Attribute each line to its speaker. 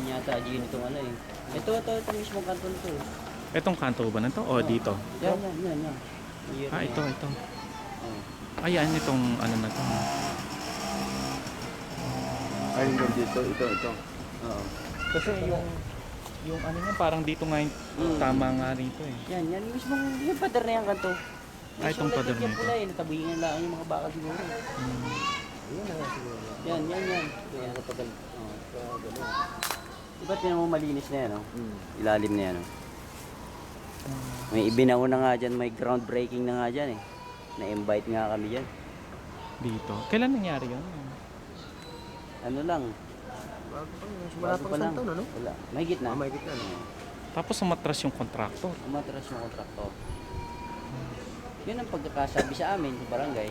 Speaker 1: Yan yata, Gino itong ano eh. Ito mismo kanto nito eh.
Speaker 2: Itong kanto ba na to? O dito?
Speaker 1: Yan. Year
Speaker 2: Ah,
Speaker 1: na
Speaker 2: ito.
Speaker 1: yan. Oh.
Speaker 2: Ayan, itong ano na to.
Speaker 3: Ay, hanggang dito. Ito.
Speaker 1: Oo.
Speaker 2: Kasi yung ano niya, parang dito nga yung tama nga rito eh.
Speaker 1: Yan mismo yung pader na yan kanto.
Speaker 2: Ah, itong pader na
Speaker 1: Yan
Speaker 2: ito.
Speaker 1: pula eh, natabingan lang yung mga baka siguro.
Speaker 3: Ayun na nga siguro.
Speaker 1: Yan. Kaya natagal. Oo. Diba tinan mo malinis na yan, oh? Ilalim na yan, oh. May ibinaw na nga dyan, may groundbreaking na nga dyan eh. Na-invite nga kami dyan.
Speaker 2: Dito. Kailan nangyari yun?
Speaker 1: Ano lang,
Speaker 3: Wala pang isang taon, ano?
Speaker 1: wala. Mahigit na.
Speaker 3: Mahigit na, no?
Speaker 2: Tapos sumatras yung kontraktor.
Speaker 1: Umatras yung kontraktor. Yun ang pagkakasabi sa amin sa barangay.